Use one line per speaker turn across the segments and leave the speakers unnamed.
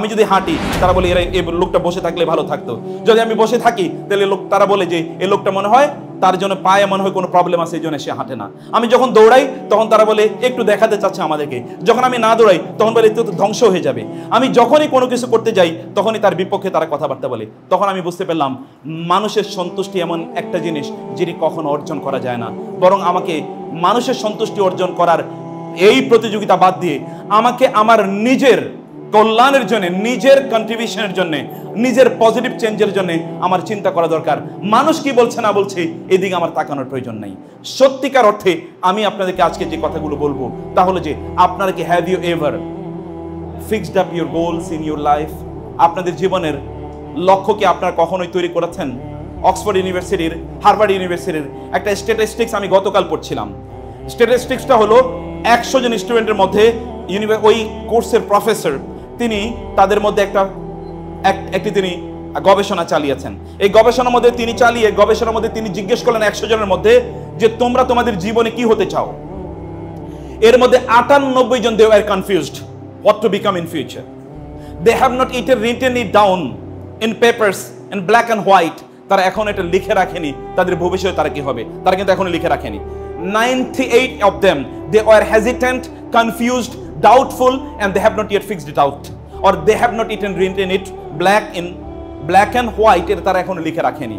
আমি যদি হাঁটি তারা বলে এরা এই লোকটা বসে থাকলে ভালো থাকতো, যদি আমি বসে থাকি তাহলে তারা বলে যে এই লোকটা মনে হয় তার জন্য পায়ে মনে হয় কোনো প্রবলেম আছে, এই জন্য সে হাঁটে না। আমি যখন দৌড়াই তখন তারা বলে একটু দেখাতে চাচ্ছে আমাদেরকে, যখন আমি না দৌড়াই তখন বলে তো ধ্বংস হয়ে যাবে। আমি যখনই কোনো কিছু করতে যাই তখনই তার বিপক্ষে তারা কথাবার্তা বলে। তখন আমি বুঝতে পারলাম মানুষের সন্তুষ্টি এমন একটা জিনিস যেটি কখনো অর্জন করা যায় না, বরং আমাকে মানুষের সন্তুষ্টি অর্জন করার এই প্রতিযোগিতা বাদ দিয়ে আমাকে আমার নিজের কল্যাণের জন্য, নিজের কন্ট্রিবিউশনের জন্য, নিজের পজিটিভ চেঞ্জের জন্য আমার চিন্তা করা দরকার। মানুষ কি বলছে না বলছে এদিকে আমার তাকানোর প্রয়োজন নাই। সত্যিকার অর্থে আমি আপনাদেরকে আজকে যে কথাগুলো বলবো তাহলে যে আপনারা কি have you ever fixed up your goals in your life? আপনাদের জীবনের লক্ষ্য কি আপনারা কখনোই তৈরি করেছেন? অক্সফোর্ড ইউনিভার্সিটির, হার্ভার্ড ইউনিভার্সিটির একটা স্ট্যাটিস্টিক্স আমি গতকাল পড়ছিলাম। স্ট্যাটিস্টিক্সটা হলো 100 জন স্টুডেন্টের মধ্যে ওই কোর্সের প্রফেসর তিনি তাদের মধ্যে একটি তিনি গবেষণা চালিয়েছেন। এই গবেষণার মধ্যে তিনি জিজ্ঞেস করলেন 100 জনের মধ্যে যে তোমরা তোমাদের জীবনে কি হতে চাও? এর মধ্যে 98 জন they were confused what to become in future. They have not written it down in papers in black and white. তারা এখন এটা লিখে রাখেনি তাদের ভবিষ্যতে তারা কি হবে, তারা কিন্তু এখনো লিখে রাখেনি। 98 of them they were hesitant, confused, doubtful, and they have not yet fixed it out, or they have not even written it black and white. এর তারা এখনো লিখে রাখেনি।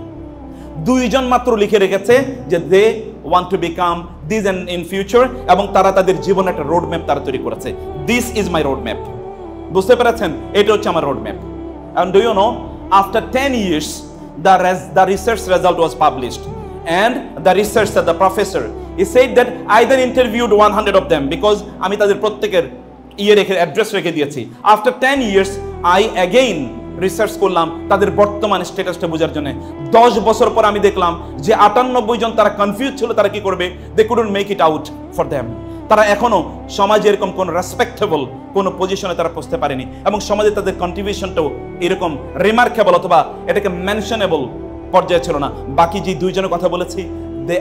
2 জন মাত্র লিখে রেখেছে যে they want to become this and in future, এবং তারা তাদের জীবনের একটা রোড ম্যাপ তারা তৈরি করেছে। This is my road map. বুঝতে পেরেছেন? এটা হচ্ছে আমার road map. And do you know, after 10 years the research result was published, and the researcher, the professor, he said that I then interviewed 100 of them because আমি তাদের প্রত্যেকের address রেখে দিয়েছি। After 10 years I again research করলাম তাদের বর্তমান স্ট্যাটাসটা বোঝার জন্য। 10 বছর পর আমি দেখলাম যে 98 জন তারা কনফিউজ ছিল, তারা কি করবে, they couldn't make it out for them. তারা এখনো সমাজে এরকম কোন রেসপেক্টেবল কোন পজিশনে তারা পৌঁছতে পারেনি, এবং সমাজে তাদের কন্ট্রিবিউশনটাও এরকম রিমার্কেবল অথবা এটাকে মেনশনেবল পর্যায়ে ছিল না। বাকি যে 2 জনের কথা বলেছি they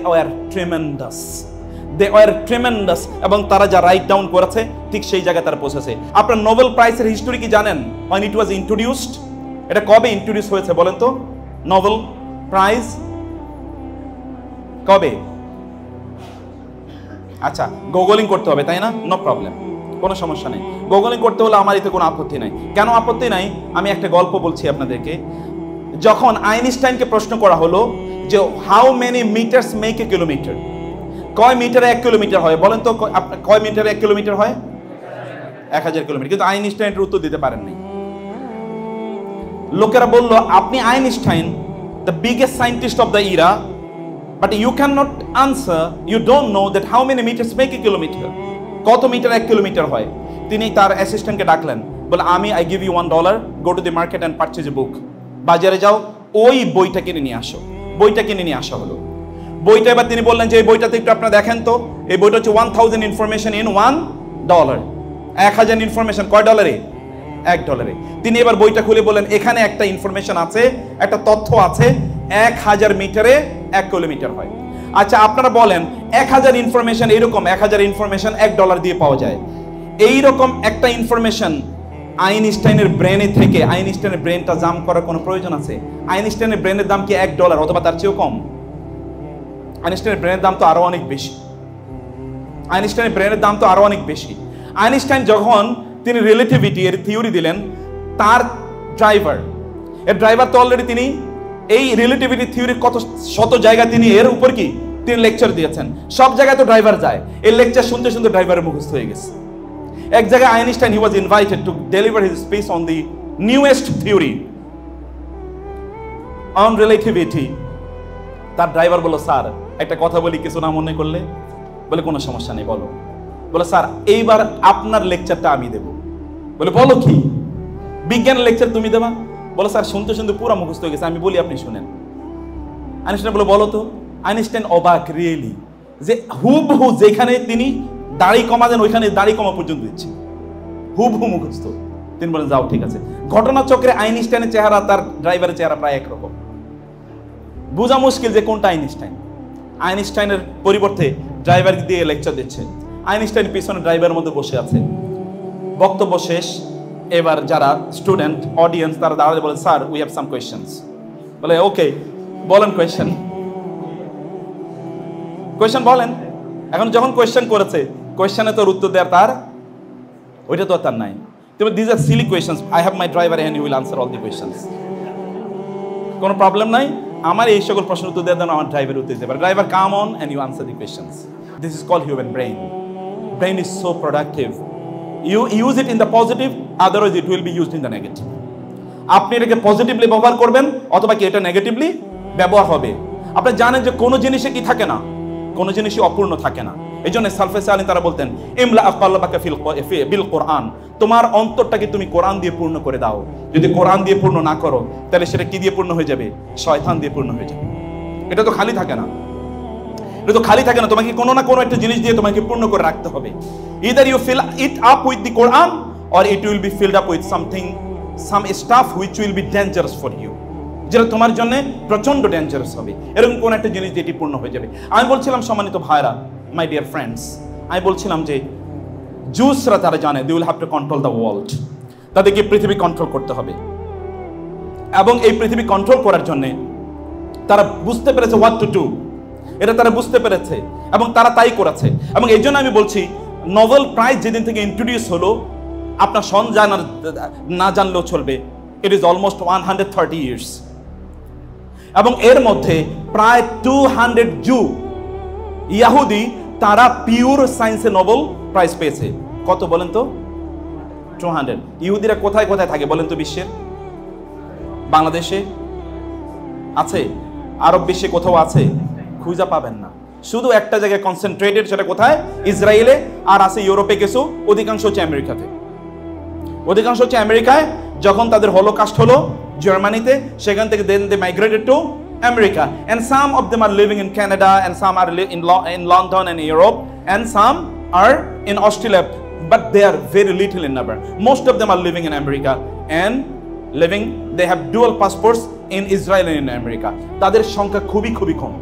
were tremendous, এবং তারা যা রাইট ডাউন করেছে ঠিক সেই জায়গায় তারা পৌঁছেছে। আপনার নোবেল প্রাইজের হিস্টোরি কি জানেন? when it was introduced, এটা কবে ইন্ট্রোডিউস হয়েছে বলেন তো? নোবেল প্রাইজ কবে? আচ্ছা, গুগলিং করতে হবে তাই না? নো প্রবলেম, কোনো সমস্যা নেই। গুগলিং করতে হলে আমার এতে কোনো আপত্তি নাই। কেন আপত্তি নাই? আমি একটা গল্প বলছি আপনাদেরকে। যখন আইনস্টাইনকে প্রশ্ন করা হলো যে how many metres make a kilometre, কয় মিটারে 1 কিলোমিটার হয় বলেন তো, কয় মিটারে 1 কিলোমিটার হয়? 1000 কিলোমিটার। কিন্তু আইনস্টাইনের উত্তর দিতে পারেননি। লোকেরা বলল আপনি Einstein, the biggest scientist of the era, but you can not answer, you don't know that how many metres make a kilometre, কত মিটার 1 কিলোমিটার হয়। তিনি তার অ্যাসিস্ট্যান্টকে ডাকলেন, বলে I give you $1, go to the market and purchase a book. বাজারে যাও, ওই বইটা কিনে নিয়ে আসো। বইটা কিনে নিয়ে আসা হলো। বইটা এবার তিনি বললেন যে এই বইটাতে একটু আপনারা দেখেন তো, এই বইটা হচ্ছে 1000 ইনফরমেশন ইন $1। 1000 ইনফরমেশন কয় ডলারে? $1। তিনি এবার বইটা খুলে বললেন এখানে একটা ইনফরমেশন আছে, একটা তথ্য আছে, 1000 মিটারে 1 কিলোমিটার হয়। আচ্ছা আপনারা বলেন 1000 ইনফরমেশন, এরকম 1000 ইনফরমেশন $1 দিয়ে পাওয়া যায়। এইরকম একটা ইনফরমেশন আইনস্টাইনের ব্রেনে থেকে, আইনস্টাইনের ব্রেনটা জাম করার কোনো প্রয়োজন আছে? আইনস্টাইনের ব্রেনের দাম কি $1 অথবা তার চেয়েও কম? আইনস্টাইনের ব্রেনের দাম তো আরো অনেক বেশি। আইনস্টাইন যখন তিনি রিলেটিভিটি এর থিওরি দিলেন, তার ড্রাইভার তো অলরেডি তিনি এই রিলেটিভিটি থিওরির কত শত জায়গায় তিনি এর উপর তিনি লেকচার দিয়েছেন। সব জায়গায় তো ড্রাইভার যায়, এই লেকচার শুনতে শুনতে ড্রাইভারের মুখস্থ হয়ে গেছে। এক জায়গায় Einstein he was invited to deliver his speech on the newest theory on relativity. তার ড্রাইভার বলল স্যার একটা কথা বলি, কিছু না মনে করলে? বলে কোনো সমস্যা নেই, বলো। বলে স্যার এইবার আপনার লেকচারটা আমি দেব। বলে বলো কি? বিজ্ঞানের লেকচার তুমি দেবা? বলো স্যার শুনতে শুনতে পুরো মুখস্থ হয়ে গেছে, আমি বলি আপনি শুনেন। আইনস্টাইন বলে বলো তো। আইনস্টাইন অবাক, রিয়েলি, যে হুবহু যেখানে তিনি দাড়ি কমা দেন ওইখানে দাড়ি কমা পর্যন্ত দিচ্ছি, হুবহু মুখস্থ। তিনি বলেন যাও ঠিক আছে। ঘটনাচক্রে আইনস্টাইনের চেহারা তার ড্রাইভারের চেহারা প্রায় একরকম। বোঝা মুশকিল যে কোনটা আইনস্টাইন। আইনস্টাইনের পরিবর্তে ড্রাইভার দিয়ে লেকচার দিচ্ছে। আইনস্টাইন পিছনে ড্রাইভারের মধ্যে বসে আছে। বক্তব্য শেষ, এবার যারা স্টুডেন্ট অডিয়েন্স তারা দাঁড়াতে বলে, sir we have some questions. বলে ওকে বলেন কোয়েশ্চেন বলেন। এখন যখন কোয়েশ্চেন করেছে, কোয়েশ্চেনে তোর উত্তর দেওয়ার তার ওইটা তো তার নাই। তবে this are silly questions, I have my driver and he will answer all the questions. কোনো প্রবলেম নাই, আমার এই সকল প্রশ্নের উত্তর দেওয়ার জন্য আমার ড্রাইভার উত্তর দিতে পারে। Driver come on and you answer the questions. This is called human brain. Brain is so productive. You use it in the positive, otherwise it will be used in the negative. আপনি এটাকে positively ব্যবহার করবেন অথবা কি এটা negatively ব্যবহার হবে। আপনি জানেন যে কোনো জিনিসে কি থাকে না, কোনো জিনিসই অপূর্ণ থাকে না। এই জন্য সালফে সালিন তারা বলতেন ইমলা আকাল্লাবাকা বিল কোরআন, তোমার অন্তরটাকে তুমি কোরআন দিয়ে পূর্ণ করে দাও। যদি কোরআন দিয়ে পূর্ণ না করো তাহলে সেটা কি দিয়ে পূর্ণ হয়ে যাবে? শয়তান দিয়ে পূর্ণ হয়ে যাবে। এটা তো খালি থাকে না, এটা তো খালি থাকে না, তোমাকে কোনো না কোনো একটা জিনিস দিয়ে তোমাকে পূর্ণ করে রাখতে হবে। Either you fill it up with the Quran or it will be filled up with some stuff which will be dangerous for you, যেটা তোমার জন্য প্রচন্ড ডেঞ্জারাস হবে। এরকম কোন একটা জিনিস দিয়ে এটি পূর্ণ হয়ে যাবে। আমি বলছিলাম সম্মানিত ভাইরা, মাই ডিয়ার ফ্রেন্ডস, আমি বলছিলাম যে জুসরা তারা জানে they will have to control the world, তাদেরকে পৃথিবী কন্ট্রোল করতে হবে। এবং এই পৃথিবী কন্ট্রোল করার জন্য তারা বুঝতে পেরেছে what to do, এটা তারা বুঝতে পেরেছে এবং তারা তাই করেছে। এবং এই জন্য আমি বলছি নোবেল প্রাইজ যেদিন থেকে ইন্ট্রোডিউস হলো, আপনার সন না জানলেও চলবে, ইট ইজ অলমোস্ট 130 ইয়ার্স। এবং এর মধ্যে প্রায় 200 জু ইয়াহুদি তারা পিওর সায়েন্সে নোবেল প্রাইজ পেয়েছে। কত বলেন তো? 200। ইহুদিরা কোথায় কোথায় থাকে বলেন তো বিশ্বের? বাংলাদেশে আছে, আরব বিশ্বে কোথাও আছে? খুঁজে পাবেন না। শুধু একটা জায়গায় কনসেন্ট্রেটেড, সেটা কোথায়? ইসরায়েলে। আর আছে ইউরোপে কিছু, অধিকাংশ হচ্ছে আমেরিকাতে। অধিকাংশ হচ্ছে আমেরিকায়। যখন তাদের হলোকাস্ট হলো জার্মানিতে, সেখান থেকে then they migrated to America, and some of them are living in Canada, and some are in London and Europe, and some are in Australia, but they are very little in number. Most of them are living in America and they have dual passports in Israel and in America. তাদের সংখ্যা খুবই খুবই কম।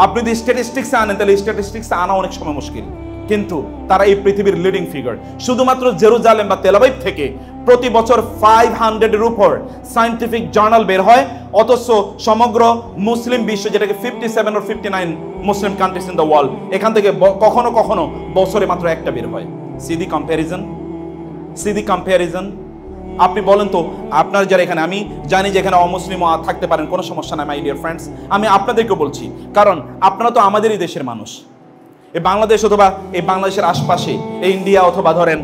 আপনি যদি statistics আনেন তাহলে statistics আনা অনেক সময় মুশকিল, কিন্তু তারা এই পৃথিবীর লিডিং ফিগার। শুধুমাত্র জেরুজালেম বা তেল আবিব থেকে প্রতি বছর 500-এর উপর সায়েন্টিফিক জার্নাল বের হয়, অথচ সমগ্র মুসলিম বিশ্ব, যেটাকে 57 or 59 Muslim countries in the world, এখান থেকে কখনো কখনো বছরে মাত্র একটা বের হয়। সি দি কম্প্যারিজন। আপনি বলেন তো, আপনার যারা এখানে, আমি জানি যে এখানে অমুসলিমও থাকতে পারেন, কোনো সমস্যা নাই মাই ডিয়ার ফ্রেন্ডস। আমি আপনাদেরকে বলছি, কারণ আপনারা তো আমাদেরই দেশের মানুষ। এই বাংলাদেশ অথবা এই বাংলাদেশের আশপাশে এই ইন্ডিয়া অথবা ধরেন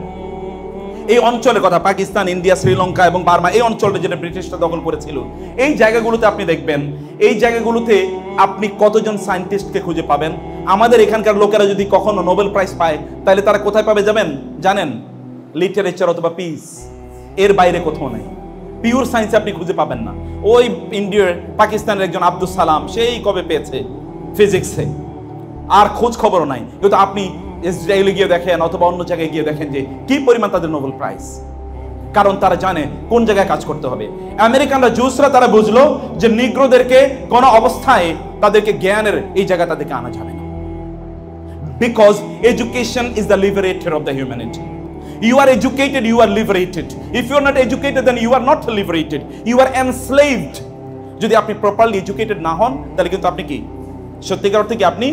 এই অঞ্চলের কথা, পাকিস্তান, ইন্ডিয়া, শ্রীলঙ্কা এবং বার্মা, এই অঞ্চলটা যেটা ব্রিটিশরা দখল করেছিল, এই জায়গাগুলোতে আপনি দেখবেন, এই জায়গাগুলোতে আপনি কতজন সায়েন্টিস্টকে খুঁজে পাবেন? আমাদের এখানকার লোকেরা যদি কখনো নোবেল প্রাইজ পায় তাহলে তারা কোথায় পাবে জানেন? লিটারেচার অথবা পিস, এর বাইরে কোথাও নাই। পিওর সায়েন্স আপনি খুঁজে পাবেন না। ওই ইন্ডিয়ার, পাকিস্তানের একজন আব্দুল সালাম, সেই কবে পেয়েছে ফিজিক্সে, আর খোঁজ খবরও নাই। কিন্তু আপনি ইসরায়েলে গিয়ে দেখেন অথবা অন্য জায়গায় গিয়ে দেখেন যে কি পরিমাণ তাদের নোবেল প্রাইজ, কারণ তারা জানে কোন জায়গায় কাজ করতে হবে। আমেরিকানরা, জুসরা তারা বুঝলো যে নিগ্রোদেরকে কোন অবস্থায় তাদেরকে জ্ঞানের এই জায়গায় তাদেরকে আনা যাবে না, because education is the liberator of the humanity. You are educated, you are liberated. If you are not educated, then you are not liberated. You are enslaved. যদি আপনি প্রপারলি এডুকেটেড না হন তাহলে কিন্তু আপনি কি সত্যিকার অর্থে কি আপনি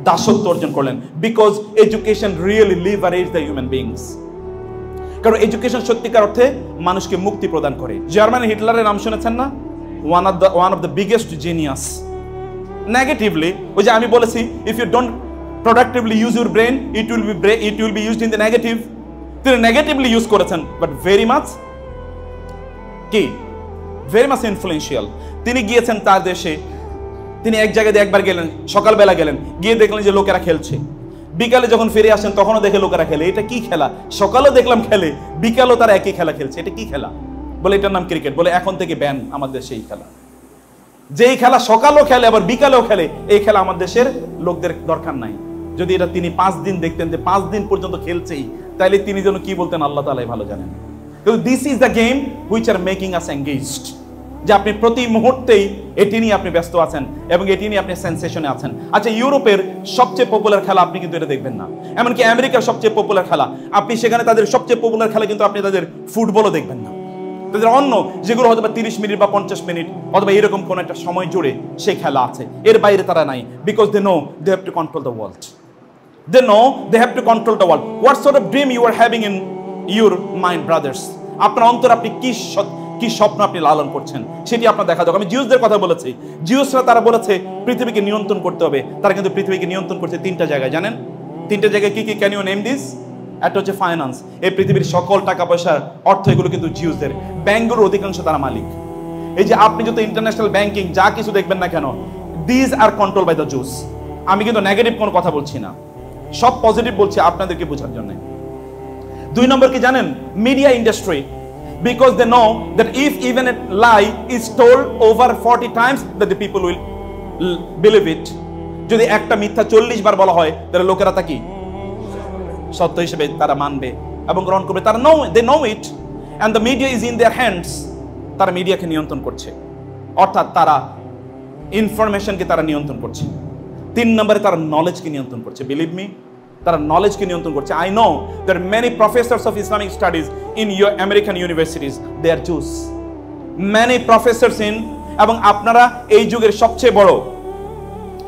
দাসত্ব অর্জন করলেন, because education really liberates the human beings. কারণ এডুকেশন সত্যিকার অর্থে মানুষকে মুক্তি প্রদান করে। জার্মানি হিটলারের নাম শুনেছেন না? One of the biggest genius. Negatively, ওই যে আমি বলেছি, if you don't productively use your brain, it will be used in the negative. তিনি নেগেটিভলি ইউজ করেছেন, বাট ভেরি মাচ ইনফ্লুয়েন্সিয়াল। তিনি গিয়েছেন তার দেশে, তিনি এক জায়গায় একবার গেলেন, সকালবেলা গেলেন, গিয়ে দেখলেন যে লোকেরা খেলছে। বিকালে যখন ফিরে আসেন তখনও দেখে লোকেরা খেলে। এটা কি খেলা? সকালেও দেখলাম খেলে, বিকালেও তারা একই খেলা খেলছে। এটা কি খেলা? বলে এটার নাম ক্রিকেট। বলে এখন থেকে ব্যান আমাদের সেই খেলা। যেই খেলা সকালেও খেলে আবার বিকালেও খেলে, এই খেলা আমাদের দেশের লোকদের দরকার নাই। যদি এটা তিনি 5 দিন দেখতেন যে 5 দিন পর্যন্ত খেলছেই, তাইলে তিনি যেন কি বলতেন আল্লাহ তাআলাই ভালো জানেন। কিন্তু this is the game which are making us engaged. যে আপনি প্রতি মুহূর্তেই এটি নিয়ে আপনি ব্যস্ত আছেন এবং এটি নিয়ে আপনি সেন্সেশনে আছেন। আচ্ছা, ইউরোপের সবচেয়ে পপুলার খেলা আপনি কিন্তু এটা দেখবেন না, এমনকি আমেরিকার সবচেয়ে পপুলার খেলা আপনি সেখানে তাদের সবচেয়ে পপুলার খেলা কিন্তু আপনি তাদের ফুটবলও দেখবেন না। তাদের অন্য যেগুলো হয়তো 30 মিনিট বা 50 মিনিট অথবা এরকম কোন একটা সময় জুড়ে সেই খেলা আছে, এর বাইরে তারা নাই। Because they know they have to control the world, they know they have to control the world. What sort of dream you are having in your mind brothers? আপনার অন্তর আপনি কি স্বপ্ন আপনি লালন করছেন সেটি আপনার দেখা দরকার। আমি জিউসদের কথা বলেছি, জিউসরা তারা বলেছে পৃথিবীকে নিয়ন্ত্রণ করতে হবে। তারা কিন্তু পৃথিবীকে নিয়ন্ত্রণ করছে 3টা জায়গায়, জানেন 3টা জায়গায় কি কি? Can you name this? একটা হচ্ছে ফাইন্যান্স, এই পৃথিবীর সকল টাকা পয়সার অর্থ এগুলো কিন্তু জিউসদের। ব্যাংকগুলোর অধিকাংশ তারা মালিক। এই যে আপনি যত ইন্টারন্যাশনাল ব্যাংকিং যা কিছু দেখবেন না কেন, this are control by the Jews. আমি কিন্তু নেগেটিভ কোনো কথা বলছি না, সব পজিটিভ বলছি আপনাদেরকে বোঝার জন্য। 2 নম্বর কি জানেন? Media industry. Because they know that if even a lie is told over 40 times that the people will believe it. যদি একটা মিথ্যা 40 বার বলা হয় তাহলে লোকেরা তা কি সত্য হিসেবে তারা মানবে এবং গ্রহণ করবে। তারা they know it and the media is in their hands. তারা মিডিয়াকে নিয়ন্ত্রণ করছে, অর্থাৎ তারা ইনফরমেশনকে তারা নিয়ন্ত্রণ করছে। 3 নম্বরে তারা নলেজকে নিয়ন্ত্রণ করছে। বিলিভ মি, তারা নলেজকে নিয়ন্ত্রণ করছে। I know that many professors of Islamic studies in your American universities they are Jews, many professors in. এবং আপনারা এই যুগের সবচেয়ে বড়,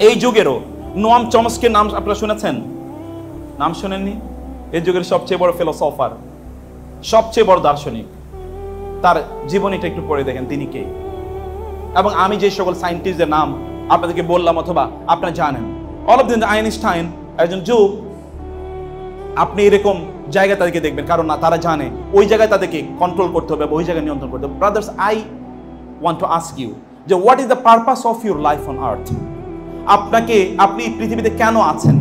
এই যুগেরও নোয়াম চমস্কির নাম আপনারা শুনেছেন? নাম শুনেননি? এই যুগের সবচেয়ে বড় ফিলোসফার, সবচেয়ে বড় দার্শনিক, তার জীবনীটা একটু পড়ে দেখেন তিনি কে। এবং আমি যে সকল সায়েন্টিস্টদের নাম আপনাদেরকে বললাম অথবা আপনারা জানেন, অল অফ দেম, আইনস্টাইন একজন জু। আপনি এরকম জায়গায় তাদেরকে দেখবেন, কারণ না তারা জানে ওই জায়গায় তাদেরকে কন্ট্রোল করতে হবে, ওই জায়গায় নিয়ন্ত্রণ করতে হবে। Brothers, I want to ask you যে what is the purpose of your life on earth? আপনি পৃথিবীতে কেন আছেন?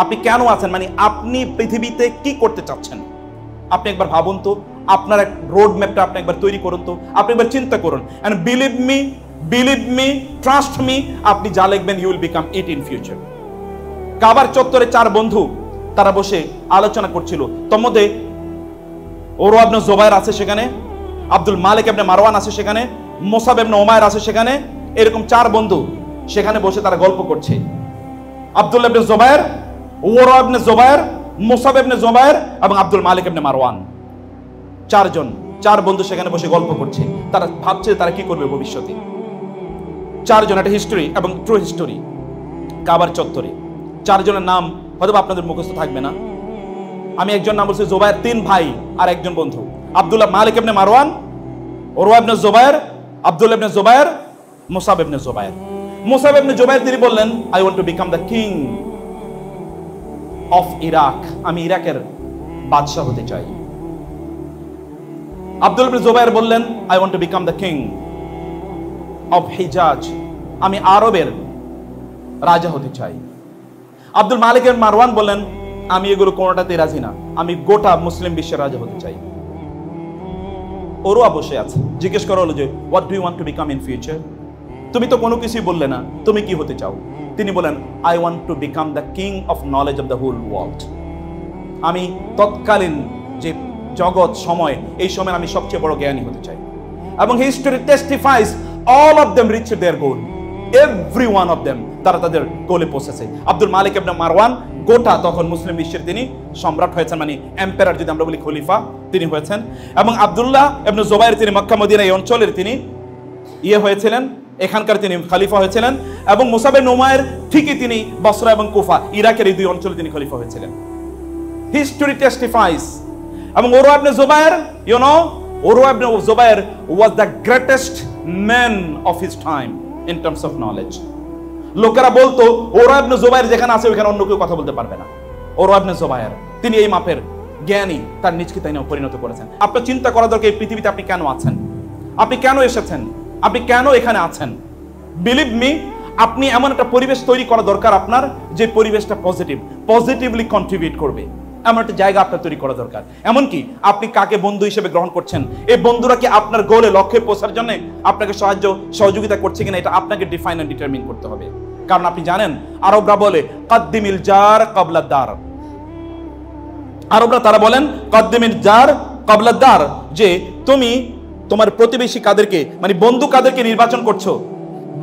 আপনি কেন আছেন মানে আপনি পৃথিবীতে কি করতে চাচ্ছেন? আপনি একবার ভাবুন তো, আপনার এক রোড ম্যাপটা আপনি একবার তৈরি করুন তো, আপনি একবার চিন্তা করুন। And believe me, trust me, আপনি যা লিখবেন you will become it in future. কাবার চত্বরে 4 বন্ধু তারা বসে আলোচনা করছিল। তোর মধ্যে ওরওয়া ইবনে জুবায়ের আছে সেখানে, আব্দুল মালিক ইবনে মারওয়ান আছে সেখানে, মুসাব ইবনে উমাইর আছে সেখানে। এরকম 4 বন্ধু সেখানে বসে তারা গল্প করছে। আব্দুল্লাহ ইবনে জুবায়ের, ওরওয়া ইবনে জুবায়ের, মুসাব ইবনে জুবায়ের এবং আব্দুল মালিক ইবনে মারওয়ান, 4 বন্ধু সেখানে বসে গল্প করছে। তারা ভাবছে তারা কি করবে ভবিষ্যতে। 4 জন, একটা হিস্টোরি এবং ট্রু হিস্টোরি। কাবার চত্বরে 4 জনের নাম হয়তো আপনাদের মুখস্থ থাকবে না। আমি একজন নাম বলছি জুবায়ের, 3 ভাই আর একজন বন্ধু, আব্দুল্লাহ মালিক ইবনে মারওয়ান, ওরওয়া ইবনে জুবায়ের, আব্দুল্লাহ ইবনে জুবায়ের, মুসাব ইবনে জুবায়ের। মুসাব ইবনে জুবায়ের তিনি বললেন, I want to become the king of Iraq, আমি ইরাকের বাদশা হতে চাই। আব্দুল্লাহ ইবনে জুবায়ের বললেন, I want to become the king of Hijaz, আমি আরবের রাজা হতে চাই। আব্দুল মালিক ইবনে মারওয়ান বললেন, আমি এগুলো কোনোটাতে রাজি না, আমি গোটা মুসলিম বিশ্বের রাজা হতে চাই। ওরওয়া বসে আছে, জিজ্ঞেস করা হলো যে what do you want to become in future? তুমি তো কোনো কিছুই বললে না, তুমি কি হতে চাও? তিনি বলেন, I want to become the king of knowledge of the whole world, আমি তৎকালীন যে জগৎ সময়, এই সময় আমি সবচেয়ে বড় জ্ঞানী হতে চাই। এবং history testifies all of them reach their goal, every one of them, তারা তাদের গোলে পৌঁছেছে। আব্দুল মালিক ইবনে মারওয়ান গোটা তখন মুসলিম বিশ্বের তিনি সম্রাট হয়েছেন, মানে এম্পায়ার যদি আমরা বলি, খলিফা তিনি হয়েছেন। এবং আব্দুল্লাহ ইবনে জুবায়ের তিনি মক্কা মদিনা এই অঞ্চলের তিনি হয়েছিলেন, এখানকার তিনি খলিফা হয়েছিলেন। এবং মুসাব ইবনে উমাইর ঠিকই তিনি বসরা এবং কুফা, ইরাকের এই 2 অঞ্চলে তিনি খলিফা হয়েছিলেন। History testifies. এবং Urwa Ibn Zubair, you know, Urwa Ibn Zubair was the greatest man of his time in terms of knowledge. লোকেরা বলতো ওরওয়া ইবনে জুবায়ের যেখানে আছে ওখানে অন্য কেউ কথা বলতে পারবে না। ওরওয়া ইবনে জুবায়ের তিনি এই মাপের জ্ঞানী, তার নিজকে তাই পরিণত করেছেন। আপনার চিন্তা করা দরকার, এই পৃথিবীতে আপনি কেন আছেন, আপনি কেন এসেছেন, আপনি কেন এখানে আছেন। বিলিভ মি, আপনি এমন একটা পরিবেশ তৈরি করা দরকার আপনার, যে পরিবেশটা পজিটিভলি কন্ট্রিবিউট করবে, এমন একটা জায়গা আপনার তৈরি করা দরকার। এমনকি আপনি কাকে বন্ধু হিসেবে গ্রহণ করছেন, এই বন্ধুরা কি আপনার গোলে লক্ষ্যে পৌঁছার জন্য আপনাকে সহযোগিতা করছে কিনা, এটা আপনাকে ডিফাইন এন্ড ডিটারমিন করতে হবে। কারণ আপনি জানেন আরবরা বলে কদ্দিমিল জার ক্বাবলা দার, আরবরা তারা বলেন কদ্দিমিল জার ক্বাবলা দার, যে তুমি তোমার প্রতিবেশী কাদেরকে, মানে বন্ধু কাদেরকে নির্বাচন করছো,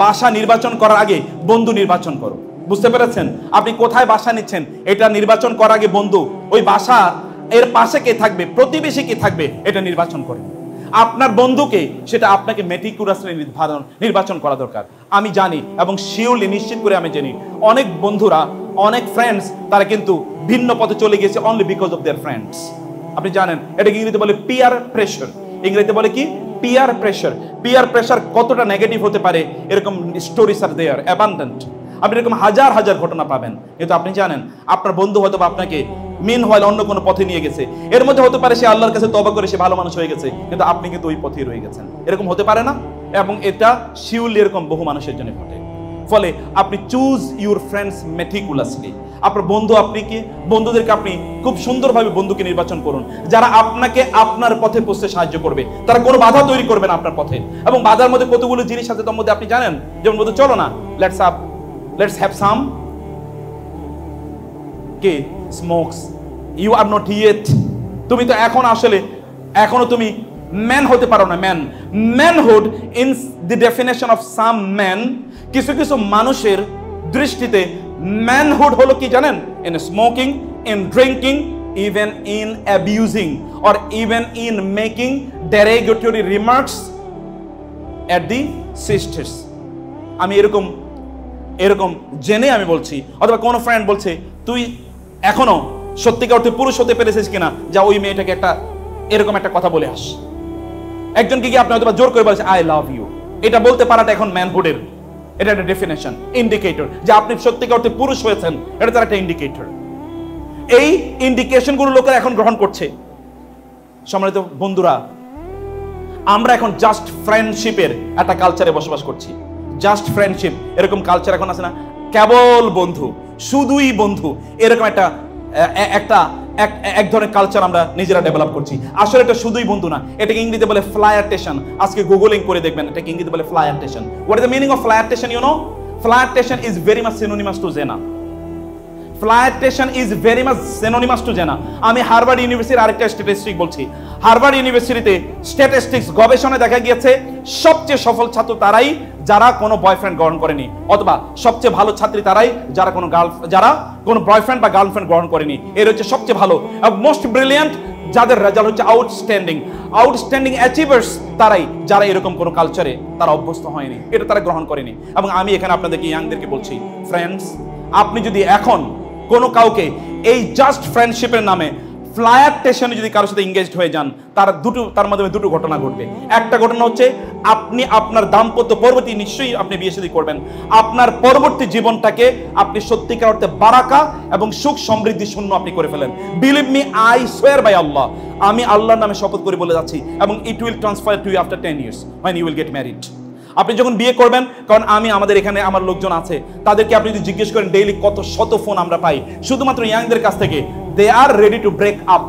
বাসা নির্বাচন করার আগে বন্ধু নির্বাচন করো। বুঝতে পেরেছেন? আপনি কোথায় বাসা নিচ্ছেন এটা নির্বাচন করার আগে বন্ধু, ওই বাসা এর পাশে কে থাকবে, প্রতিবেশী কে থাকবে, এটা নির্বাচন করেন। আপনার বন্ধুকে সেটা আপনাকে মেটিকুলাসলি নির্বাচন করা দরকার। আমি জানি এবং শিওরলি নিশ্চিত করে আমি জানি অনেক বন্ধুরা, অনেক ফ্রেন্ডস তারা কিন্তু ভিন্ন পথে চলে গেছে only because of their friends. আপনি জানেন এটাকে ইংরেজিতে বলে পিয়ার প্রেশার। ইংরেজিতে বলে কি? Peer pressure. পিয়ার প্রেশার কতটা নেগেটিভ হতে পারে, এরকম স্টোরিজ আর দেয়ার অ্যাবান্ডেন্ট। আপনি এরকম হাজার হাজার ঘটনা পাবেন। কিন্তু আপনি জানেন আপনার বন্ধু হয়তো আপনাকে মিন হয় অন্য কোনো পথে নিয়ে গেছে। এর মধ্যে হতে পারে সে আল্লাহর কাছে তওবা করে সে ভালো মানুষ হয়ে গেছে, কিন্তু আপনি কিন্তু ওই পথেই রয়ে গেছেন। এরকম হতে পারে না? এবং এটা শিওরলি এরকম বহু মানুষের জন্য ঘটে। ফলে আপনি চুজ ইউর ফ্রেন্ডস মেটিকুলাসলি। আপনার বন্ধু, আপনি কি বন্ধুদেরকে আপনি খুব সুন্দরভাবে বন্ধুকে নির্বাচন করুন, যারা আপনাকে আপনার পথে পৌঁছতে সাহায্য করবে। তারা কোনো বাধা তৈরি করবে না আপনার পথে। এবং বাধার মধ্যে কতগুলো জিনিস আছে তার মধ্যে আপনি জানেন, যেমন বলতে চলো না let's have some K smokes, you are not yet, তুমি তো এখনো তুমি ম্যান হতে পারো না। Manhood in the definition of some man, কিছু কিছু মানুষের দৃষ্টিতে ম্যানহুড হলো কি জানেন? In smoking, in drinking, even in abusing or even in making derogatory remarks at the sisters। আমি এরকম জেনে আমি বলছি, অথবা কোনো ফ্রেন্ড বলছে তুই এখনো সত্যিকার অর্থে পুরুষ হতে পেরেছিস কিনা, যা ওই মেয়েটাকে এরকম একটা কথা বলে আস। একজনকে কি আপনি হয়তো জোর করে বলছে আই লাভ ইউ, এটা বলতে পারাটা এখন ম্যানহুডের এটা একটা ডেফিনেশন, ইন্ডিকেটর যে আপনি সত্যিকার অর্থে পুরুষ হয়েছেন, এটা তার একটা ইন্ডিকেটর। এই ইন্ডিকেশন গুলো লোকেরা এখন গ্রহণ করছে। সম্মানিত বন্ধুরা, আমরা এখন জাস্ট ফ্রেন্ডশিপের একটা কালচারে বসবাস করছি। জাস্ট ফ্রেন্ডশিপ এরকম কালচার এখন আছে না, কেবল বন্ধু, শুধুই বন্ধু, এরকম এক ধরনের কালচার আমরা নিজেরা ডেভেলপ করছি। আসলে এটা শুধুই বন্ধু না, এটাকে ইংরেজিতে বলে ফ্লায়ারটেশন। আজকে গুগলিং করে দেখবেন এটাকে ইংরেজিতে বলে flirtation. What is the meaning of flirtation? You know, flirtation is very much synonymous to জেনা। Flirtation is very much synonymous to জেনা। আমি হার্ভার্ড ইউনিভার্সিটির আরেকটা স্ট্যাটিস্টিক বলছি। হার্ভার্ড ইউনিভার্সিটিতে স্ট্যাটিস্টিক্স গবেষণায় দেখা গিয়েছে সবচেয়ে সফল ছাত্র তারাই যারা কোনো বয়ফ্রেন্ড গ্রহণ করেনি, অথবা সবচেয়ে ভালো ছাত্রী তারাই যারা কোনো বয়ফ্রেন্ড বা গার্লফ্রেন্ড গ্রহণ করেনি। এর হচ্ছে সবচেয়ে ভালো এবং মোস্ট ব্রিলিয়ান্ট, যাদের রেজাল্ট হচ্ছে আউটস্ট্যান্ডিং অ্যাচিভার্স তারাই যারা এরকম কোনো কালচারে তারা অভ্যস্ত হয়নি, এটা তারা গ্রহণ করেনি। এবং আমি এখানে আপনাদেরকে ইয়াংদেরকে বলছি, ফ্রেন্ডস, আপনি যদি এখন কোনো কাউকে এই জাস্ট ফ্রেন্ডশিপের নামে ফ্লায়ারটেশনে যদি কারোর সাথে এঙ্গেজড হয়ে যান, তার মাধ্যমে দুটো ঘটনা ঘটবে। একটা ঘটনা হচ্ছে আপনি আপনার দাম্পত্য পরবর্তী, নিশ্চয়ই আপনি বিয়ে শাদী করবেন, আপনার পরবর্তী জীবনটাকে আপনি সত্যিকার অর্থে বারাকা এবং সুখ সমৃদ্ধি শূন্য আপনি করে ফেলেন। Believe me, I swear by Allah, আমি আল্লাহর নামে শপথ করে বলে যাচ্ছি, এবং it will transfer to you after 10 years when you will get married। আপনি যখন বিয়ে করবেন, কারণ আমাদের এখানে আমার লোকজন আছে, তাদেরকে আপনি যদি জিজ্ঞেস করেন ডেইলি কত শত ফোন আমরা পাই শুধুমাত্র ইয়াংদের কাছ থেকে, দে আর রেডি টু ব্রেক আপ।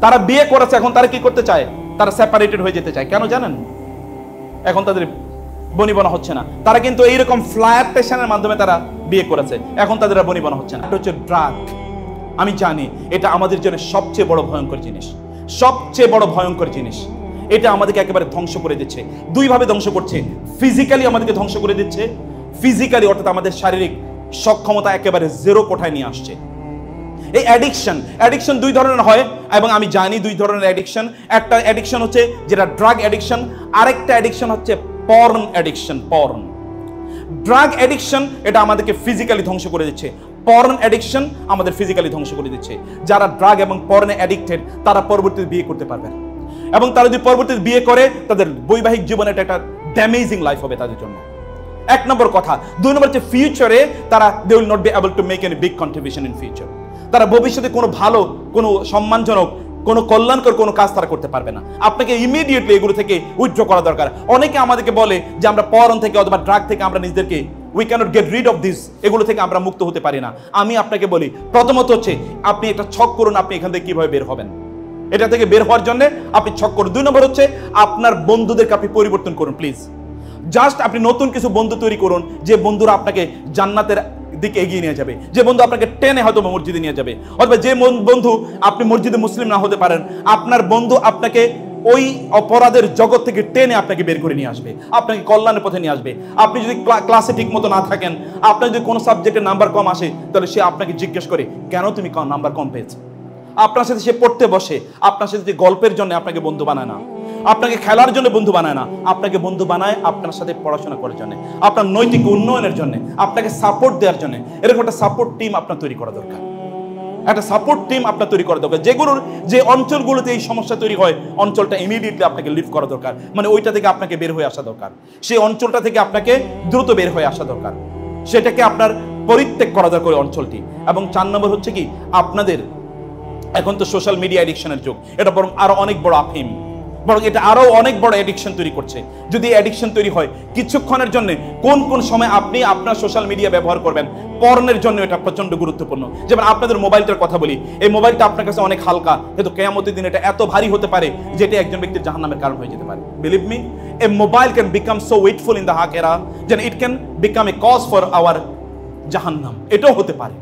তারা বিয়ে করেছে, এখন তারা কি করতে চায়? তারা সেপারেটেড হয়ে যেতে চায়। কেন জানেন? এখন তাদের বনিবনা হচ্ছে না। তারা কিন্তু এইরকম ফ্লায়ারটেশনের মাধ্যমে তারা বিয়ে করেছে, এখন তাদের আর বনিবনা হচ্ছে না। এটা হচ্ছে ড্রাগ। আমি জানি এটা আমাদের জন্য সবচেয়ে বড় ভয়ঙ্কর জিনিস, সবচেয়ে বড় ভয়ঙ্কর জিনিস। এটা আমাদেরকে একেবারে ধ্বংস করে দিচ্ছে। দুইভাবে ধ্বংস করছে। ফিজিক্যালি আমাদেরকে ধ্বংস করে দিচ্ছে, ফিজিক্যালি অর্থাৎ আমাদের শারীরিক সক্ষমতা একেবারে জিরো কোঠায় নিয়ে আসছে। এই অ্যাডিকশন দুই ধরনের হয়, এবং আমি জানি দুই ধরনের অ্যাডিকশন। একটা অ্যাডিকশন হচ্ছে যেটা ড্রাগ অ্যাডিকশন, আরেকটা অ্যাডিকশন হচ্ছে পর্ন অ্যাডিকশন। ড্রাগ অ্যাডিকশন এটা আমাদেরকে ফিজিক্যালি ধ্বংস করে দিচ্ছে, পর্ন অ্যাডিকশন আমাদের ফিজিক্যালি ধ্বংস করে দিচ্ছে। যারা ড্রাগ এবং পর্নে অ্যাডিক্টেড তারা পরবর্তীতে বিয়ে করতে পারবে না, এবং তারা যদি পরবর্তীতে বিয়ে করে তাদের বৈবাহিক জীবনে একটা ড্যামেজিং লাইফ হবে তাদের জন্য। এক নম্বর কথা। দুই নম্বর হচ্ছে ফিউচারে তারা they will not be able to make any big contribution in future. তারা ভবিষ্যতে কোনো ভালো, কোনো সম্মানজনক, কোনো কল্যাণকর কোনো কাজ তারা করতে পারবে না। আপনাকে ইমিডিয়েটলি এগুলো থেকে উইথড্র করা দরকার। অনেকে আমাদেরকে বলে যে আমরা পর্ন থেকে অথবা ড্রাগ থেকে আমরা নিজেদেরকে we can't get rid of this, এগুলো থেকে আমরা মুক্ত হতে পারি না। আমি আপনাকে বলি, প্রথমত হচ্ছে আপনি একটা ছক করুন, আপনি এখান থেকে কিভাবে বের হবেন। এটা থেকে বের হওয়ার জন্য আপনি ছক করুন। দুই নম্বর হচ্ছে আপনার বন্ধুদেরকে আপনি পরিবর্তন করুন প্লিজ। জাস্ট আপনি নতুন কিছু বন্ধু তৈরি করুন, যে বন্ধুরা আপনাকে জান্নাতের দিকে এগিয়ে নিয়ে যাবে, যে বন্ধু আপনাকে টেনে হয়তো মসজিদে নিয়ে যাবে, অথবা যে বন্ধু আপনি মসজিদে মুসলিম না হতে পারেন, আপনার বন্ধু আপনাকে ওই অপরাধের জগৎ থেকে টেনে আপনাকে বের করে নিয়ে আসবে, আপনাকে কল্যাণের পথে নিয়ে আসবে। আপনি যদি ক্লাসে ঠিক মতো না থাকেন, আপনার যদি কোনো সাবজেক্টের নাম্বার কম আসে, তাহলে সে আপনাকে জিজ্ঞেস করে কেন তুমি নাম্বার কম পেয়েছো। আপনার সাথে সে পড়তে বসে, আপনার সাথে গল্পের জন্য আপনাকে বন্ধু বানায় না, আপনাকে খেলার জন্য বন্ধু বানায় না, আপনাকে বন্ধু বানায় আপনার সাথে পড়াশোনা করার জন্য, আপনার নৈতিক উন্নয়নের জন্য, আপনাকে সাপোর্ট দেওয়ার জন্য। এরকম একটা সাপোর্ট টিম আপনার তৈরি করা দরকার, একটা সাপোর্ট টিম আপনার তৈরি করা দরকার। যেগুলোর যে অঞ্চলগুলোতে এই সমস্যা তৈরি হয়, অঞ্চলটা ইমিডিয়েটলি আপনাকে লিভ করা দরকার, মানে ওইটা থেকে আপনাকে বের হয়ে আসা দরকার, সেই অঞ্চলটা থেকে আপনাকে দ্রুত বের হয়ে আসা দরকার, সেটাকে আপনার পরিত্যাগ করা দরকার ওই অঞ্চলটি। এবং 4 নম্বর হচ্ছে কি, আপনাদের এখন তো সোশ্যাল মিডিয়া এডিকশনের যুগ, এটা বরং আরো অনেক বড় আফিম, বরং এটা আরো অনেক বড় এডিকশন তৈরি করছে। যদি এডিকশন তৈরি হয় কিছুক্ষণের জন্য, কোন কোন সময় আপনি আপনার সোশ্যাল মিডিয়া ব্যবহার করবেন, পর্নের জন্য এটা প্রচন্ড গুরুত্বপূর্ণ। যেমন আপনাদের মোবাইলটার কথা বলি, এই মোবাইলটা আপনার কাছে অনেক হালকা, কিন্তু কিয়ামতের দিন এটা এত ভারী হতে পারে যেটা একজন ব্যক্তির জাহান্নামের কারণ হয়ে যেতে পারে। Believe me, a mobile can become so weightful in the আখিরা যেন it can become a cause for our জাহান্নাম, এটাও হতে পারে।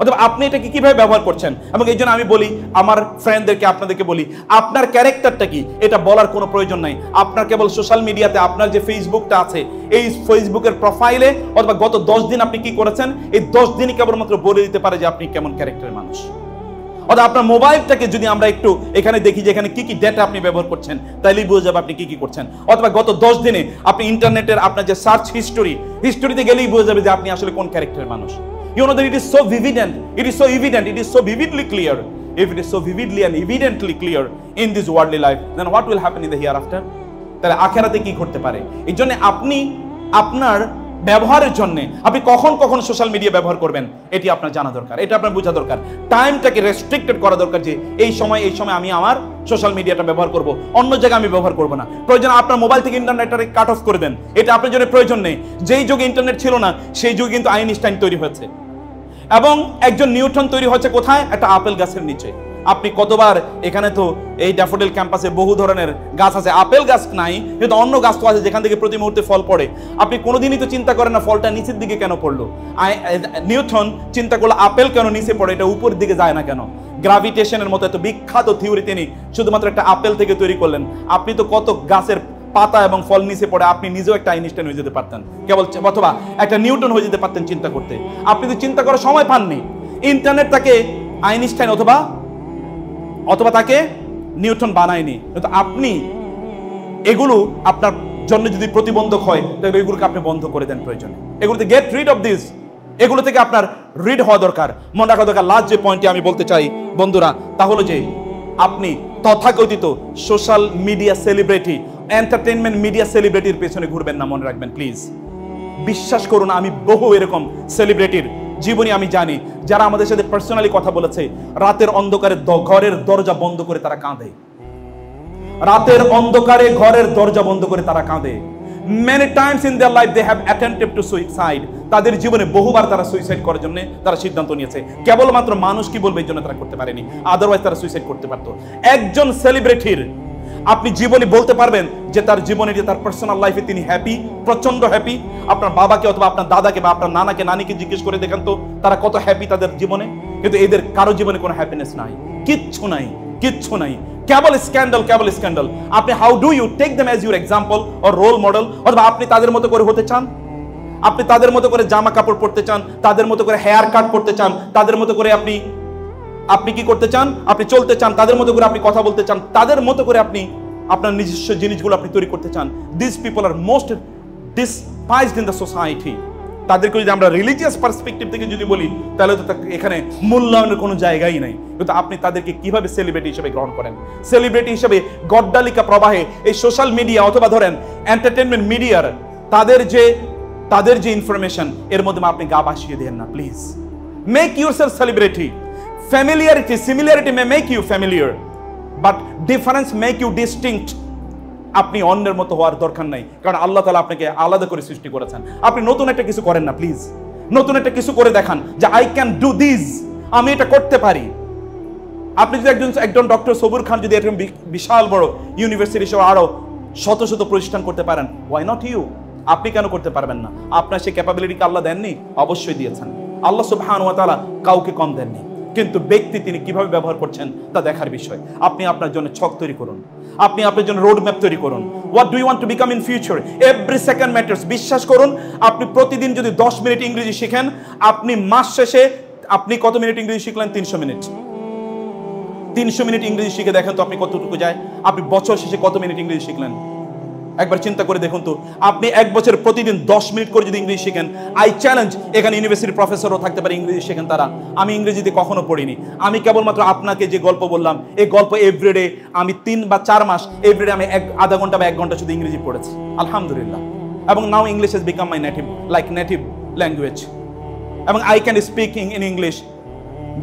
অথবা আপনি এটাকে কিভাবে ব্যবহার করছেন। এবং এই জন্য আমি বলি আমার ফ্রেন্ডদেরকে, আপনাদেরকে বলি, আপনার ক্যারেক্টারটা কি এটা বলার কোনো প্রয়োজন নাই। আপনার কেবল সোশ্যাল মিডিয়াতে আপনার যে ফেসবুকটা আছে, এই ফেসবুকের প্রোফাইলে অথবা গত 10 দিন আপনি কি করেছেন, এই 10 দিনই কেবলমাত্র বলে দিতে পারে যে আপনি কেমন ক্যারেক্টারের মানুষ। অথবা আপনার মোবাইলটাকে যদি আমরা একটু এখানে দেখি যে এখানে কি কি ডেটা আপনি ব্যবহার করছেন, তাইলেই বোঝা যাবে আপনি কি কি করছেন। অথবা গত 10 দিনে আপনি ইন্টারনেটের আপনার যে সার্চ হিস্টোরিতে গেলেই বোঝা যাবে যে আপনি আসলে কোন ক্যারেক্টারের মানুষ। You know that it is so vivid, it is so evident, it is so vividly clear. If it is so vividly and evidently clear in this worldly life, then what will happen in the hereafter? তাহলে আখিরাতে কি ঘটতে পারে? এই জন্য আপনি আপনার ব্যবহারের জন্য আপনি কখন কখন সোশ্যাল মিডিয়া ব্যবহার করবেন এটি আপনার জানা দরকার, এটা আপনার বোঝা দরকার। টাইমটাকে রেস্ট্রিক্টেড করা দরকার যে এই সময় আমি আমার সোশ্যাল মিডিয়াটা ব্যবহার করব, অন্য জায়গায় আমি ব্যবহার করব না। প্রয়োজন আপনার মোবাইল থেকে ইন্টারনেটটাকে কাট অফ করে দেন, এটা আপনার জন্য প্রয়োজন নেই। যেই যুগে ইন্টারনেট ছিল না সেই যুগে কিন্তু আইনস্টাইন তৈরি হয়েছে এবং একজন নিউটন তৈরি হচ্ছে কোথায়? একটা আপেল গাছের নিচে। আপনি কতবার এখানে তো এই ড্যাফোডিল ক্যাম্পাসে বহু ধরনের গাছ আছে, আপেল গাছ নাই কিন্তু অন্য গাছ তো আছে যেখান থেকে প্রতি মুহূর্তে ফল পড়ে। আপনি কোনোদিনই তো চিন্তা করেন না ফলটা নিচের দিকে কেন পড়লো। নিউটন চিন্তা করলো আপেল কেন নিচে পড়ে, এটা উপরের দিকে যায় না কেন। গ্রাভিটেশনের মতো এত বিখ্যাত থিওরি তিনি শুধুমাত্র একটা আপেল থেকে তৈরি করলেন। আপনি তো কত গাছের পাতা এবং ফল নিচে পড়ে, আপনি নিজেও একটা আইনস্টাইন হয়ে যেতে পারতেন কেবল, অথবা একটা নিউটন হয়ে যেতে পারতেন চিন্তা করতে। আপনি তো চিন্তা করার সময় পাননি। ইন্টারনেট তাকে আইনস্টাইন অথবা তাকে নিউটন বানায়নি, কিন্তু আপনি এগুলো আপনার জন্য যদি প্রতিবন্ধক হয় তাহলে এগুলোকে আপনি বন্ধ করে দেন প্রয়োজনে। এগুলোতে গেট রিড অফ দিস, এগুলো থেকে আপনার রিড হওয়া দরকার, মনে রাখা দরকার। লাস্ট যে পয়েন্টটি আমি বলতে চাই বন্ধুরা, তা হলো যে আপনি তথাকথিত social media celebrity, entertainment media সেলিব্রিটির পেছনে ঘুরবেন না, মনে রাখবেন প্লিজ। বিশ্বাস করুন, আমি বহু এরকম সেলিব্রিটির জীবনী আমি জানি যারা আমাদের সাথে পার্সোনালি কথা বলেছে। রাতের অন্ধকারে ঘরের দরজা বন্ধ করে তারা কাঁদে, রাতের অন্ধকারে ঘরের দরজা বন্ধ করে তারা কাঁদে। Many times in their life they have attempted to suicide. তাদের জীবনে বহুবার তারা সুইসাইড করার জন্য তারা সিদ্ধান্ত নিয়েছে। কেবলমাত্র মানুষ কি বলবে এই জন্য তারা করতে পারেনি, আদারওয়াইজ তারা সুইসাইড করতে পারতো। একজন সেলিব্রিটির আপনি জীবনে বলতে পারবেন যে তার জীবনে যে তার পার্সোনাল লাইফে তিনি হ্যাপি, প্রচন্ড হ্যাপি। আপনার বাবাকে অথবা আপনার দাদাকে বা আপনার নানাকে নানিকে জিজ্ঞেস করে দেখেন তো তারা কত হ্যাপি তাদের জীবনে। কিন্তু এদের কারো জীবনে কোনো হ্যাপিনেস নাই, কিচ্ছু নাই, কিচ্ছু নাই, কেবল স্ক্যান্ডাল, কেবল স্ক্যান্ডাল। আপনি how do you take them as your example or role model? অথবা আপনি তাদের মতো করে হতে চান, আপনি তাদের মতো করে জামা কাপড় পরতে চান, তাদের মতো করে হেয়ার কাট করতে চান, তাদের মতো করে আপনি কি করতে চান? আপনি চলতে চান, তাদের মতো করে আপনি কথা বলতে চান, তাদের মতো করে আপনি আপনার নিজস্ব জিনিসগুলো আপনি তৈরি করতে চান। This people are most despised in the society. তাদেরকে যদি আমরা রিলিজিয়াস পার্সপেক্টিভ থেকে যদি বলি তাহলে তো এখানে মূল্যায়নের কোনো জায়গাই নাই। কিন্তু আপনি তাদেরকে কিভাবে সেলিব্রিটি হিসেবে গ্রহণ করেন? সেলিব্রিটি হিসেবে গড্ডালিকা প্রবাহে এই সোশ্যাল মিডিয়া অথবা ধরেন এন্টারটেনমেন্ট মিডিয়ার তাদের যে ইনফরমেশন এর মধ্যে আপনি গা ভাসিয়ে দেন না please. Make yourself celebrity. Familiarity, similarity may make you familiar, but difference make you distinct. আপনি অন্যের মতো হওয়ার দরকার নাই, কারণ আল্লাহ তাআলা আপনাকে আলাদা করে সৃষ্টি করেছেন। আপনি নতুন একটা কিছু করেন না প্লিজ, নতুন একটা কিছু করে দেখান যে আই ক্যান ডু দিস, আমি এটা করতে পারি। আপনি যদি একজন ডক্টর সবুর খান যদি এরকম বিশাল বড় ইউনিভার্সিটি সহ আরো শত শত প্রতিষ্ঠান করতে পারেন, ওয়াই নট ইউ? আপনি কেন করতে পারবেন না? আপনার সেই ক্যাপাবিলিটিকে আল্লাহ দেননি? অবশ্যই দিয়েছেন। আল্লাহ সুবহানাহু ওয়া তাআলা কাউকে কম দেননি। কিন্তু ব্যক্তি তিনি কিভাবে ব্যবহার করছেন তা দেখার বিষয়। আপনি আপনার জন্য ছক তৈরি করুন, আপনি আপনার জন্য রোড ম্যাপ তৈরি করুন। What do you want to become in future? Every second matters. বিশ্বাস করুন, আপনি প্রতিদিন যদি 10 মিনিট ইংরেজি শিখেন, আপনি মাস শেষে আপনি কত মিনিট ইংরেজি শিখলেন? 300 মিনিট। 300 মিনিট ইংরেজি শিখে দেখেন তো আপনি কতটুকু যায়। আপনি বছর শেষে কত মিনিট ইংরেজি শিখলেন? একবার চিন্তা করে দেখুন তো। আপনি এক বছর প্রতিদিন 10 মিনিট করে যদি ইংরেজি শিখেন, আই চ্যালেঞ্জ, এখানে ইউনিভার্সিটির প্রফেসরও থাকতে পারে ইংরেজি শেখেন তারা। আমি ইংরেজিতে কখনো পড়িনি। আমি কেবলমাত্র আপনাকে যে গল্প বললাম, এই গল্প এভরিডে আমি 3 বা 4 মাস এভরিডে আমি আধা ঘন্টা বা 1 ঘন্টা শুধু ইংরেজি পড়েছি, আলহামদুলিল্লাহ। এবং now English has become my native language, এবং I can speaking in English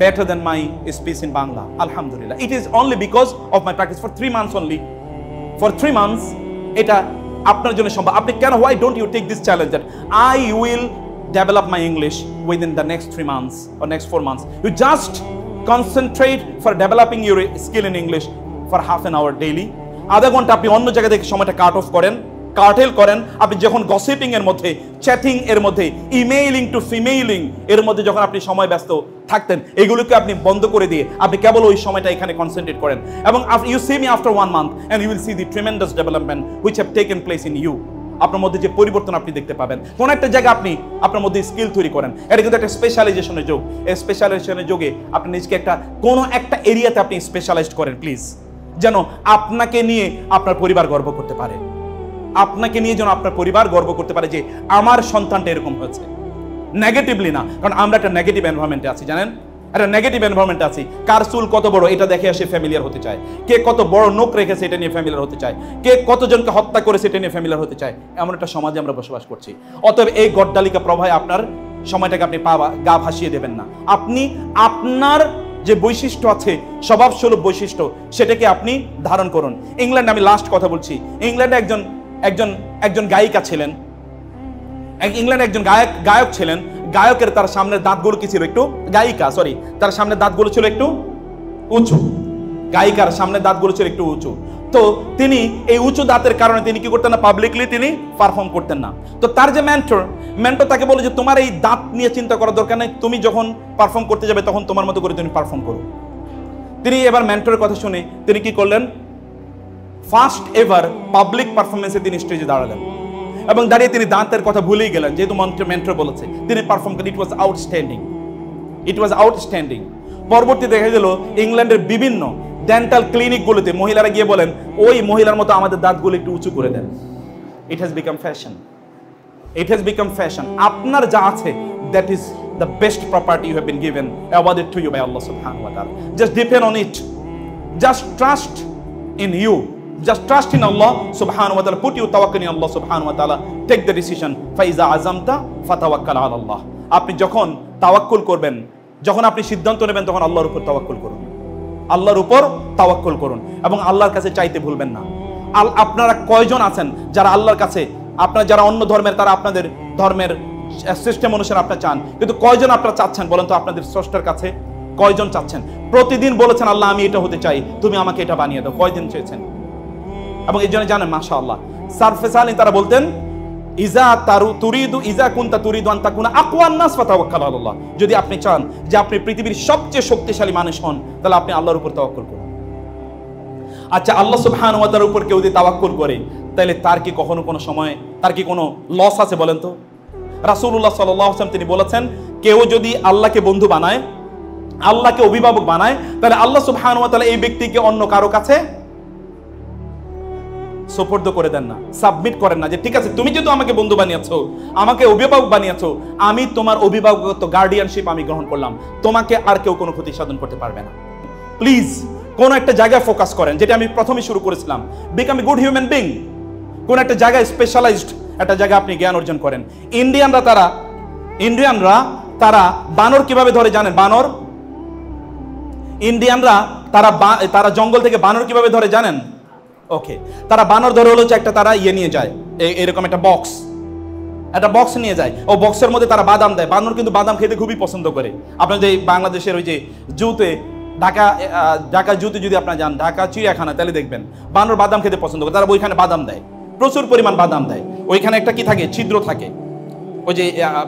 better than my speech in Bangla, alhamdulillah. It is only because of my practice for 3 months only. For 3 months, এটা আপনার জন্য সম্ভব। আপনি কেন, why don't you take this challenge that I will develop my English within the next 3 months or next 4 months? You just concentrate for developing your skill in English for half an hour daily. আধা ঘন্টা আপনি অন্য জায়গা থেকে সময়টা cut off করেন, cartel করেন। আপনি যখন গসিপিং এর মধ্যে, চ্যাটিং এর মধ্যে, ইমেইলিং টু ফিমেইলিং এর মধ্যে যখন আপনি সময় ব্যস্ত থাকতেন, এগুলোকে আপনি বন্ধ করে দিয়ে আপনি কেবল ওই সময়টা এখানে কনসেন্ট্রেট করেন, এবং you see me after 1 month and you will see the tremendous development which have taken place in you. আপনার মধ্যে যে পরিবর্তন আপনি দেখতে পাবেন। কোন একটা জায়গা আপনি আপনার মধ্যে স্কিল তৈরি করেন, এটা কিন্তু একটা স্পেশালাইজেশনের যোগ। এই স্পেশালাইজেশনের যোগে আপনি নিজেকে কোনো একটা এরিয়াতে আপনি স্পেশালাইজড করেন প্লিজ, যেন আপনাকে নিয়ে আপনার পরিবার গর্ব করতে পারে, আপনাকে নিয়ে যেন আপনার পরিবার গর্ব করতে পারে যে আমার সন্তানটা এরকম হয়েছে। নেগেটিভলি না, কারণ আমরা একটা নেগেটিভ এনভায়রনমেন্টে আছি, জানেন, একটা নেগেটিভ এনভায়রনমেন্টে আছি। কার চুল কত বড় এটা দেখে আসে ফ্যামিলিয়ার হতে চায়, কে কত বড় নোক রেখেছে এটা নিয়ে ফ্যামিলিয়ার হতে চায়, কে কতজনকে হত্যা করেছে এটা নিয়ে ফ্যামিলিয়ার হতে চায়। এমন একটা সমাজে আমরা বসবাস করছি। অতএব এই গড্ডালিকা প্রভায় আপনার সময়টাকে আপনি গা ভাসিয়ে দেবেন না। আপনি আপনার যে বৈশিষ্ট্য আছে, স্বভাবসুলভ বৈশিষ্ট্য, সেটাকে আপনি ধারণ করুন। ইংল্যান্ডে, আমি লাস্ট কথা বলছি, ইংল্যান্ডে একজন গায়িকা ছিলেন, ইংল্যান্ডে একজন গায়ক ছিলেন। গায়কের তার সামনের দাঁতগুলো কি ছিল? একটু গায়িকা, সরি, তার সামনের দাঁতগুলো ছিল একটু উঁচু। গায়িকার সামনের দাঁতগুলো ছিল একটু উঁচু। তো তিনি এই উঁচু দাঁতের কারণে তিনি কি করতেন না, পাবলিকলি তিনি পারফর্ম করতেন না। তো তার যে মেন্টর তাকে বলে যে তোমার এই দাঁত নিয়ে চিন্তা করার দরকার নেই, তুমি যখন পারফর্ম করতে যাবে তখন তোমার মতো করে তুমি পারফর্ম করো। তিনি এবার মেন্টরের কথা শুনে তিনি কি করলেন, ফার্স্ট এভার পাবলিক পারফরমেন্সে তিনি স্টেজে দাঁড়ালেন, এবং দাঁড়িয়ে তিনি দাঁতের কথা ভুলেই গেলেন, যেহেতু মেন্টর বলেছে, তিনি পারফর্ম করেন। ইট ওয়াজ আউটস্ট্যান্ডিং। পরবর্তী দেখা গেল ইংল্যান্ডের বিভিন্ন ডেন্টাল ক্লিনিকগুলোতে মহিলারা গিয়ে বলেন, ওই মহিলার মতো আমাদের দাঁতগুলো একটু উঁচু করে দেন। It has become fashion. আপনার যা আছে, that is the best property you have been given, awarded to you by Allah subhanahu wa ta'ala. Just depend on it. Just trust in you. Just trust in Allah subhanahu wa ta'ala. Put your tawakkul in Allah subhanahu wa ta'ala. Take the decision. فَإِذَا عَزَمْتَ فَتَوَكَّلْ عَلَى اللَّهِ. আপনি যখন তাওয়াক্কুল করবেন, যখন আপনি সিদ্ধান্ত নেবেন, তখন আল্লাহর উপর তাওয়াক্কুল করুন। আল্লাহর উপর তাওয়াক্কুল করুন এবং আল্লাহর কাছে চাইতে ভুলবেন না। আপনারা কয়জন আছেন যারা আল্লাহর কাছে, আপনারা যারা অন্য ধর্মের, তারা আপনাদের ধর্মের সিস্টেম অনুসারে আপনারা চান, কিন্তু কয়জন আপনারা চাচ্ছেন বলেন তো আপনাদের স্রষ্টার কাছে? কয়জন চাচ্ছেন? প্রতিদিন বলেছেন, আল্লাহ আমি এটা হতে চাই, তুমি আমাকে এটা বানিয়ে দাও। কয়দিন চেয়েছেন? এবং এই জন্য জানেন, মাশাআল্লাহ, সারফেস আলী তারা বলতেন, যদি আপনি চান যে আপনি পৃথিবীর সবচেয়ে শক্তিশালী মানুষ হন, তাহলে আপনি আল্লাহর উপর তাওয়াক্কুল করুন। আচ্ছা, আল্লাহ সুবহানাহু ওয়া তাআলার উপর কেউ যদি তাওয়াক্কুল করে, তাহলে তার কি কখনো কোনো সময় তার কি কোনো লস আছে বলেন তো? রাসূলুল্লাহ সাল্লাল্লাহু আলাইহি ওয়াসাল্লাম তিনি বলেছেন, কেউ যদি আল্লাহকে বন্ধু বানায়, আল্লাহকে অভিভাবক বানায়, তাহলে আল্লাহ সুবহানাহু ওয়া তাআলা এই ব্যক্তিকে অন্য কারো কাছে সুপর্দ করে দেন না, সাবমিট করেন না, যে ঠিক আছে তুমি যেহেতু আমাকে বন্ধু বানিয়েছো, আমাকে অভিভাবক বানিয়েছো, আমি তোমার অভিভাবকত্ব, গার্ডিয়ানশিপ আমি গ্রহণ করলাম, তোমাকে আর কেউ কোনো ক্ষতি সাধন করতে পারবে না। প্লিজ কোন একটা জায়গায় ফোকাস করেন, যেটা আমি প্রথমে শুরু করেছিলাম, become a good human being. কোন একটা জায়গায় স্পেশালাইজড একটা জায়গায় আপনি জ্ঞান অর্জন করেন। ইন্ডিয়ানরা তারা বানর কিভাবে ধরে জানেন? ইন্ডিয়ানরা তারা জঙ্গল থেকে বানর কিভাবে ধরে জানেন? ওকে, তারা বানর ধরে হলো একটা, তারা নিয়ে যায়, এরকম একটা বক্স নিয়ে যায়। ও বক্সের মধ্যে তারা বাদাম দেয়। বানর কিন্তু বাদাম খেতে খুবই পছন্দ করে। আপনার যে বাংলাদেশের ওই যে জুতে, ঢাকা জুতে যদি আপনারা যান, ঢাকা চিড়িয়াখানা, তাহলে দেখবেন বানর বাদাম খেতে পছন্দ করে। তারা ওইখানে বাদাম দেয়, প্রচুর পরিমাণ বাদাম দেয়। ওইখানে একটা কি থাকে, ছিদ্র থাকে ওই যে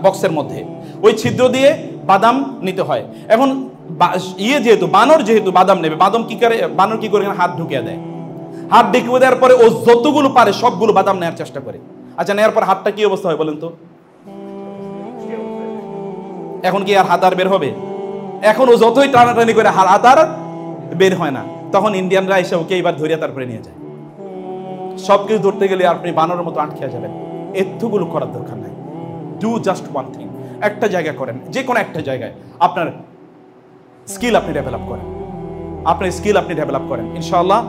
বক্সের মধ্যে, ওই ছিদ্র দিয়ে বাদাম নিতে হয়। এখন ইয়ে যেহেতু বানর যেহেতু বাদাম নেবে, বাদাম কি করে, বানর কি করে হাত ঢুকিয়ে দেয়, হাত ঢুকিয়ে দেওয়ার পরে ও যতগুলো পারে সবগুলো বাদাম নেওয়ার চেষ্টা করে। আচ্ছা, নেওয়ার পর হাতটা কি অবস্থা হয় বলেন তো? এখন কি আর হাত আর বের হবে? এখন ও যতই টানাটানি করে হাত আর বের হয় না। তখন ইন্ডিয়ানরা এসে ওকে এবার ধরিয়া তারপরে নিয়ে যায়। সবকিছু ধরতে গেলে আপনি বানরের মতো আটকে যাবেন। এতগুলো করার দরকার নাই। Do just one thing. একটা জায়গা করেন, যে কোনো একটা জায়গায় আপনার স্কিল আপনি ডেভেলপ করেন, আপনার স্কিল আপনি ডেভেলপ করেন, ইনশাআল্লাহ